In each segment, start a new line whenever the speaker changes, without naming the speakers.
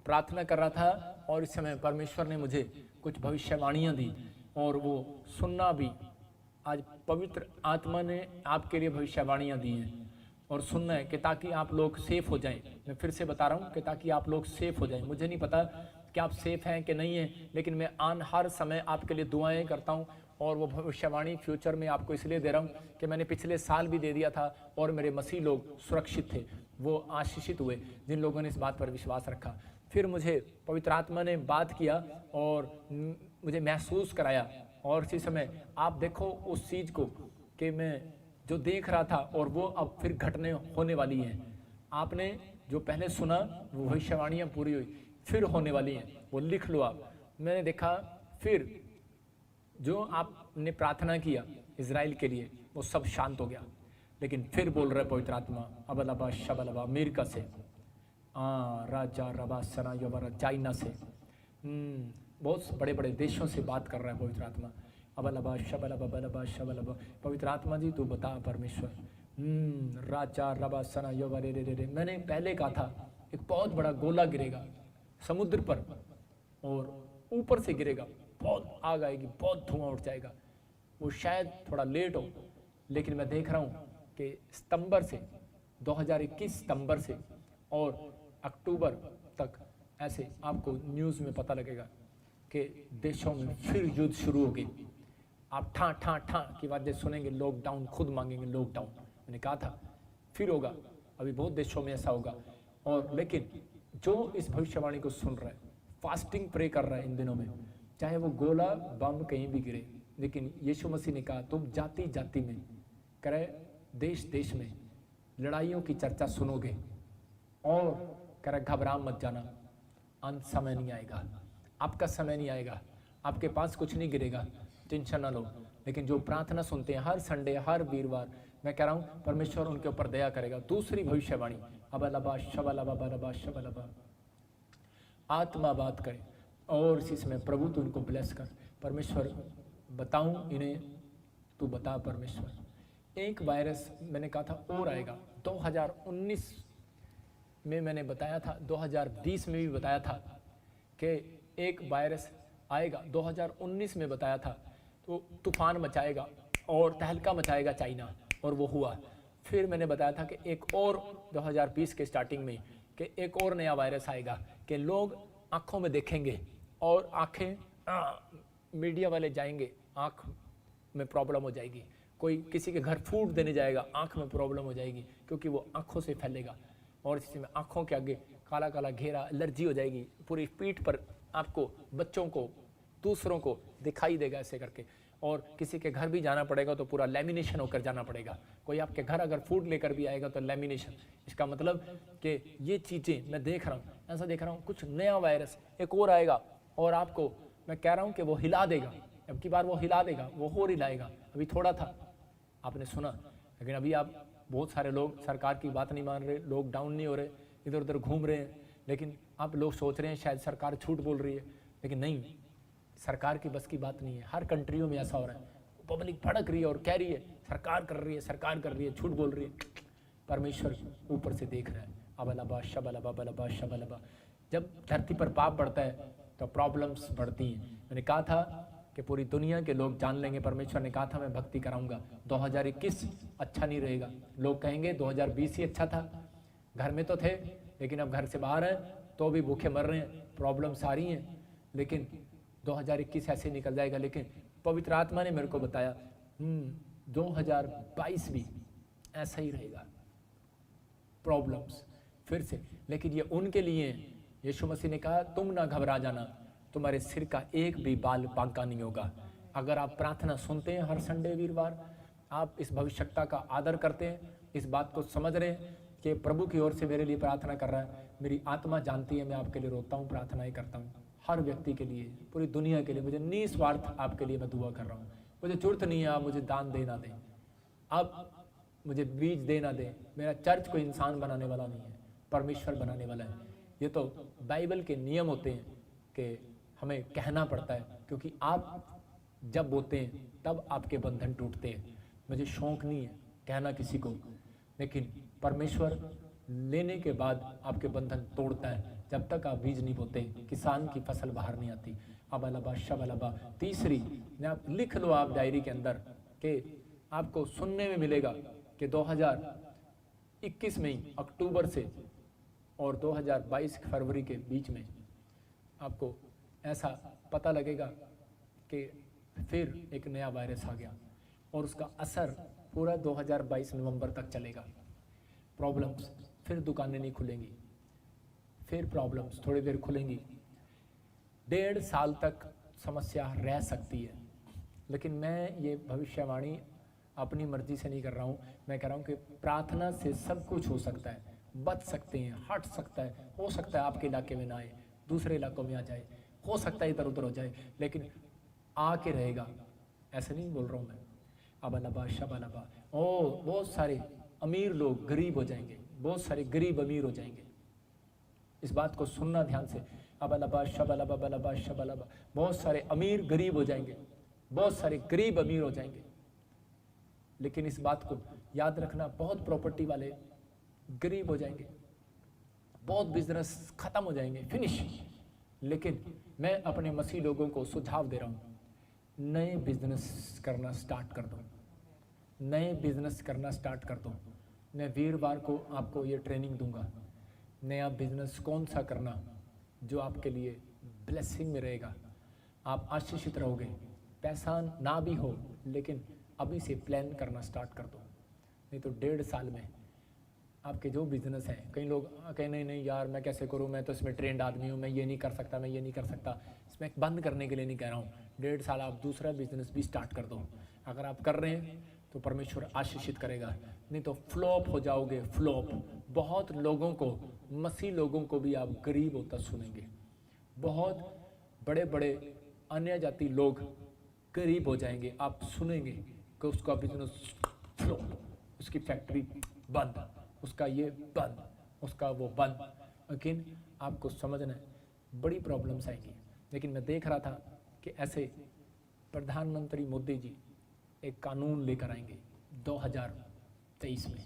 प्रार्थना कर रहा था और इस समय परमेश्वर ने मुझे कुछ भविष्यवाणियाँ दी और वो सुनना भी। आज पवित्र आत्मा ने आपके लिए भविष्यवाणियाँ दी हैं और सुनना है कि ताकि आप लोग सेफ हो जाएं। मैं फिर से बता रहा हूँ कि ताकि आप लोग सेफ हो जाएं। मुझे नहीं पता कि आप सेफ हैं कि नहीं हैं, लेकिन मैं हर समय आपके लिए दुआएं करता हूँ और वो भविष्यवाणी फ्यूचर में आपको इसलिए दे रहा हूँ कि मैंने पिछले साल भी दे दिया था और मेरे मसीह लोग सुरक्षित थे, वो आशीषित हुए जिन लोगों ने इस बात पर विश्वास रखा। फिर मुझे पवित्र आत्मा ने बात किया और मुझे महसूस कराया और इसी समय आप देखो उस चीज़ को कि मैं जो देख रहा था और वो अब फिर घटने होने वाली हैं। आपने जो पहले सुना वो भविष्यवाणियाँ पूरी हुई, फिर होने वाली हैं, वो लिख लो आप। मैंने देखा फिर जो आपने प्रार्थना किया इजराइल के लिए वो सब शांत हो गया, लेकिन फिर बोल रहे पवित्र आत्मा अबलबा शबलबा अमेरिका से, राजा रबा सना यवरा चाइना से, बहुत बड़े बड़े देशों से बात कर रहा है पवित्र आत्मा। अबलबा शबलबा बलबा शबलबा। पवित्र आत्मा जी तू बता परमेश्वर। राजा रबा सना यवरे रे रे रे। मैंने पहले कहा था एक बहुत बड़ा गोला गिरेगा समुद्र पर और ऊपर से गिरेगा, बहुत आग आएगी, बहुत धुआं उठ जाएगा। वो शायद थोड़ा लेट हो, लेकिन मैं देख रहा हूँ कि सितंबर से 2021 सितंबर से और अक्टूबर तक ऐसे आपको न्यूज़ में पता लगेगा कि देशों में फिर युद्ध शुरू होगी। आप ठा ठा ठा की आवाज़ें सुनेंगे, लॉकडाउन खुद मांगेंगे लॉकडाउन। मैंने कहा था फिर होगा, अभी बहुत देशों में ऐसा होगा। और लेकिन जो इस भविष्यवाणी को सुन रहा है, फास्टिंग प्रे कर रहा है इन दिनों में, चाहे वो गोला बम कहीं भी गिरे, लेकिन यीशु मसीह ने कहा तुम जाति जाति में करे, देश देश में लड़ाइयों की चर्चा सुनोगे और करे घबरा मत जाना, अंत समय नहीं आएगा, आपका समय नहीं आएगा, आपके पास कुछ नहीं गिरेगा, टेंशन ना लो। लेकिन जो प्रार्थना सुनते हैं हर संडे हर वीरवार, मैं कह रहा हूँ परमेश्वर उनके ऊपर दया करेगा। दूसरी भविष्यवाणी अबलबा शबलबा बलबा शबलबा। आत्मा बात करे और इसी समय प्रभु तू उनको ब्लेस कर। परमेश्वर बताऊं इन्हें, तू बता परमेश्वर। एक वायरस मैंने कहा था और आएगा 2019 में, मैंने बताया था 2020 में भी बताया था कि एक वायरस आएगा, 2019 में बताया था, तो तूफान मचाएगा और तहलका मचाएगा चाइना, और वो हुआ। फिर मैंने बताया था कि एक और 2020 के स्टार्टिंग में कि एक और नया वायरस आएगा कि लोग आँखों में देखेंगे और आँखें मीडिया वाले जाएंगे, आँख में प्रॉब्लम हो जाएगी। कोई किसी के घर फूड देने जाएगा, आँख में प्रॉब्लम हो जाएगी क्योंकि वो आँखों से फैलेगा और इसी में आँखों के आगे काला काला घेरा, एलर्जी हो जाएगी पूरी पीठ पर, आपको बच्चों को दूसरों को दिखाई देगा ऐसे करके। और किसी के घर भी जाना पड़ेगा तो पूरा लेमिनेशन होकर जाना पड़ेगा। कोई आपके घर अगर फूड लेकर भी आएगा तो लेमिनेशन। इसका मतलब कि ये चीज़ें मैं देख रहा हूँ, ऐसा देख रहा हूँ कुछ नया वायरस एक और आएगा और आपको मैं कह रहा हूँ कि वो हिला देगा। अब की बार वो हिला देगा, वो और हिलाएगा। अभी थोड़ा था आपने सुना, लेकिन अभी आप बहुत सारे लोग सरकार की बात नहीं मान रहे, लॉकडाउन नहीं हो रहे, इधर उधर घूम रहे हैं। लेकिन आप लोग सोच रहे हैं शायद सरकार झूठ बोल रही है, लेकिन नहीं, सरकार की बस की बात नहीं है। हर कंट्रियों में ऐसा हो रहा है, पब्लिक भड़क रही है और कह रही है सरकार कर रही है, सरकार कर रही है, झूठ बोल रही है। परमेश्वर ऊपर से देख रहा है। अबलबा शबलबा बलबा शबलबा। जब धरती पर पाप बढ़ता है तो प्रॉब्लम्स बढ़ती हैं। मैंने कहा था कि पूरी दुनिया के लोग जान लेंगे, परमेश्वर ने कहा था मैं भक्ति कराऊंगा। 2021 अच्छा नहीं रहेगा, लोग कहेंगे 2020 ही अच्छा था, घर में तो थे लेकिन अब घर से बाहर हैं तो भी भूखे मर रहे हैं, प्रॉब्लम सारी हैं, लेकिन 2021 ऐसे निकल जाएगा। लेकिन पवित्र आत्मा ने मेरे को बताया 2022 भी ऐसा ही रहेगा, प्रॉब्लम्स फिर से। लेकिन ये उनके लिए है। यीशु मसीह ने कहा तुम ना घबरा जाना, तुम्हारे सिर का एक भी बाल बांका नहीं होगा। अगर आप प्रार्थना सुनते हैं हर संडे वीरवार, आप इस भविष्यता का आदर करते हैं, इस बात को समझ रहे हैं कि प्रभु की ओर से मेरे लिए प्रार्थना कर रहा है, मेरी आत्मा जानती है मैं आपके लिए रोता हूँ, प्रार्थनाएं करता हूँ, हर व्यक्ति के लिए, पूरी दुनिया के लिए, मुझे निस्वार्थ आपके लिए मैं दुआ कर रहा हूँ। मुझे जरूरत नहीं है आप मुझे दान देना दें, आप मुझे बीज देना दें। मेरा चर्च कोई इंसान बनाने वाला नहीं है, परमेश्वर बनाने वाला है। ये तो बाइबल के नियम होते हैं कि हमें कहना पड़ता है, क्योंकि आप जब बोते हैं तब आपके बंधन टूटते हैं। मुझे शौक नहीं है कहना किसी को, लेकिन परमेश्वर लेने के बाद आपके बंधन तोड़ता है। जब तक आप बीज नहीं बोते किसान की फसल बाहर नहीं आती। अबलबा शबलबा। तीसरी, आप लिख लो आप डायरी के अंदर कि आपको सुनने में मिलेगा कि 2021 में ही अक्टूबर से और 2022 फरवरी के बीच में आपको ऐसा पता लगेगा कि फिर एक नया वायरस आ गया और उसका असर पूरा 2022 नवंबर तक चलेगा। प्रॉब्लम्स, फिर दुकानें नहीं खुलेंगी, फिर प्रॉब्लम्स थोड़ी देर खुलेंगी। 1.5 साल तक समस्या रह सकती है। लेकिन मैं ये भविष्यवाणी अपनी मर्जी से नहीं कर रहा हूँ। मैं कह रहा हूँ कि प्रार्थना से सब कुछ हो सकता है, बच सकते हैं, हट सकता है। हो सकता है आपके इलाके में ना आए, दूसरे इलाकों में आ जाए, हो सकता है इधर उधर हो जाए, लेकिन आके रहेगा। ऐसे नहीं बोल रहा हूँ मैं। अबलबा शबलबा। ओ बहुत सारे अमीर लोग गरीब हो जाएंगे, बहुत सारे गरीब अमीर हो जाएंगे। इस बात को सुनना ध्यान से। अबलबा शबलबा बलबा शबलबा। बहुत सारे अमीर गरीब हो जाएंगे, बहुत सारे गरीब अमीर हो जाएंगे। लेकिन इस बात को याद रखना, बहुत प्रॉपर्टी वाले गरीब हो जाएंगे, बहुत बिजनेस खत्म हो जाएंगे, फिनिश। लेकिन मैं अपने मसीह लोगों को सुझाव दे रहा हूँ, नए बिजनेस करना स्टार्ट कर दो, नए बिजनेस करना स्टार्ट कर दो। मैं वीरवार को आपको ये ट्रेनिंग दूंगा, नया बिजनेस कौन सा करना जो आपके लिए ब्लेसिंग में रहेगा, आप आशीषित रहोगे। पैसा ना भी हो लेकिन अभी से प्लान करना स्टार्ट कर दो, नहीं तो 1.5 साल में आपके जो बिजनेस हैं। कई लोग कहें नहीं नहीं यार मैं कैसे करूं, मैं तो इसमें ट्रेंड आदमी हूं, मैं ये नहीं कर सकता, मैं ये नहीं कर सकता। इसमें बंद करने के लिए नहीं कह रहा हूं। 1.5 साल आप दूसरा बिजनेस भी स्टार्ट कर दो। अगर आप कर रहे हैं तो परमेश्वर आशीषित करेगा, नहीं तो फ्लॉप हो जाओगे, फ्लॉप। बहुत लोगों को, मसीह लोगों को भी आप गरीब होता सुनेंगे। बहुत बड़े बड़े अन्य जाति लोग गरीब हो जाएंगे, आप सुनेंगे कि उसका बिजनेस फ्लॉप, उसकी फैक्ट्री बंद, उसका ये बंद, उसका वो बंद। लेकिन आपको समझना है बड़ी प्रॉब्लम्स आएंगी। लेकिन मैं देख रहा था कि ऐसे प्रधानमंत्री मोदी जी एक कानून लेकर आएंगे 2023 में,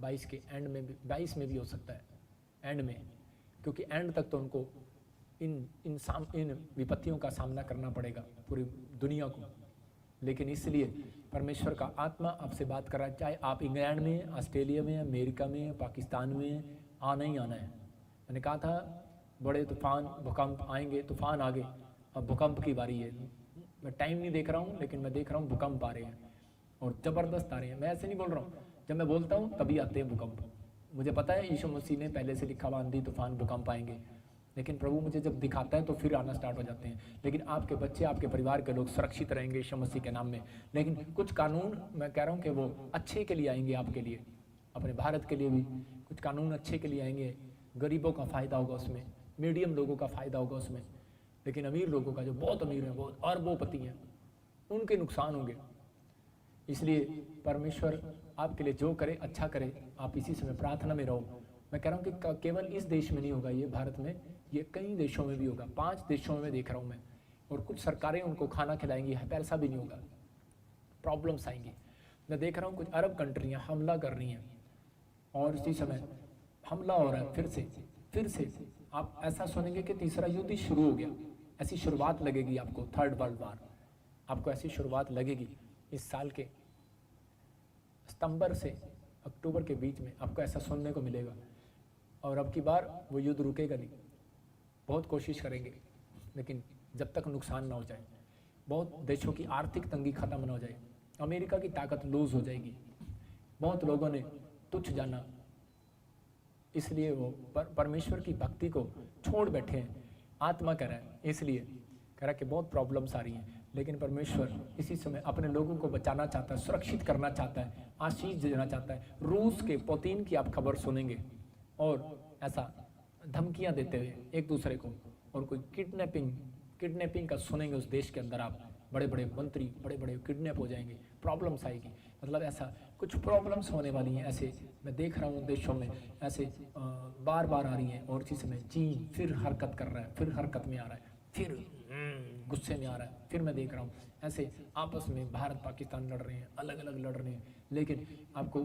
22 के एंड में भी, 22 में भी हो सकता है एंड में, क्योंकि एंड तक तो उनको इन विपत्तियों का सामना करना पड़ेगा पूरी दुनिया को। लेकिन इसलिए परमेश्वर का आत्मा आपसे बात कर रहा है, चाहे आप इंग्लैंड में, ऑस्ट्रेलिया में, अमेरिका में, पाकिस्तान में, आना ही आना है। मैंने कहा था बड़े तूफान भूकंप आएंगे, तूफान आ गए, अब भूकंप की बारी है। मैं टाइम नहीं देख रहा हूँ, लेकिन मैं देख रहा हूँ भूकंप आ रहे हैं और ज़बरदस्त आ रहे हैं। मैं ऐसे नहीं बोल रहा हूँ, जब मैं बोलता हूँ तभी आते हैं भूकंप। मुझे पता है यीशु मसीह ने पहले से लिखा हुआ आंधी तूफान भूकंप आएंगे, लेकिन प्रभु मुझे जब दिखाता है तो फिर आना स्टार्ट हो जाते हैं। लेकिन आपके बच्चे, आपके परिवार के लोग सुरक्षित रहेंगे यीशु मसीह के नाम में। लेकिन कुछ कानून मैं कह रहा हूँ कि वो अच्छे के लिए आएंगे, आपके लिए, अपने भारत के लिए भी कुछ कानून अच्छे के लिए आएंगे। गरीबों का फ़ायदा होगा उसमें, मीडियम लोगों का फ़ायदा होगा उसमें, लेकिन अमीर लोगों का, जो बहुत अमीर हैं, बहुत अरबोपति हैं, उनके नुकसान होंगे। इसलिए परमेश्वर आपके लिए जो करे अच्छा करे। आप इसी समय प्रार्थना में रहो। मैं कह रहा हूँ कि केवल इस देश में नहीं होगा ये, भारत में, ये कई देशों में भी होगा। 5 देशों में देख रहा हूँ मैं, और कुछ सरकारें उनको खाना खिलाएंगी, पैसा भी नहीं होगा, प्रॉब्लम्स आएंगी। मैं देख रहा हूँ कुछ अरब कंट्रियाँ हमला कर रही हैं और इसी समय हमला हो रहा है फिर से आप ऐसा सुनेंगे कि तीसरा युद्ध ही शुरू हो गया। ऐसी शुरुआत लगेगी आपको, 3rd वर्ल्ड वार, आपको ऐसी शुरुआत लगेगी इस साल के सितंबर से अक्टूबर के बीच में, आपको ऐसा सुनने को मिलेगा। और अब की बार वो युद्ध रुकेगा नहीं, बहुत कोशिश करेंगे, लेकिन जब तक नुकसान ना हो जाए, बहुत देशों की आर्थिक तंगी खत्म ना हो जाए, अमेरिका की ताकत लूज हो जाएगी। बहुत लोगों ने तुच्छ जाना, इसलिए वो परमेश्वर की भक्ति को छोड़ बैठे हैं। आत्मा कह रहा है, इसलिए कह रहा है कि बहुत प्रॉब्लम्स आ रही हैं, लेकिन परमेश्वर इसी समय अपने लोगों को बचाना चाहता है, सुरक्षित करना चाहता है, आशीष देना चाहता है। रूस के पुतिन की आप खबर सुनेंगे और ऐसा धमकियां देते हुए एक दूसरे को, और कोई किडनैपिंग का सुनेंगे उस देश के अंदर। आप बड़े बड़े मंत्री, बड़े बड़े किडनैप हो जाएंगे, प्रॉब्लम्स आएगी। मतलब ऐसा कुछ प्रॉब्लम्स होने वाली हैं, ऐसे मैं देख रहा हूँ देशों में, ऐसे बार बार आ रही हैं। और इसी समय चीन फिर हरकत कर रहा है, फिर हरकत में आ रहा है, फिर गुस्से में आ रहा है। फिर मैं देख रहा हूँ ऐसे आपस में भारत पाकिस्तान लड़ रहे हैं, अलग अलग लड़ रहे हैं। लेकिन आपको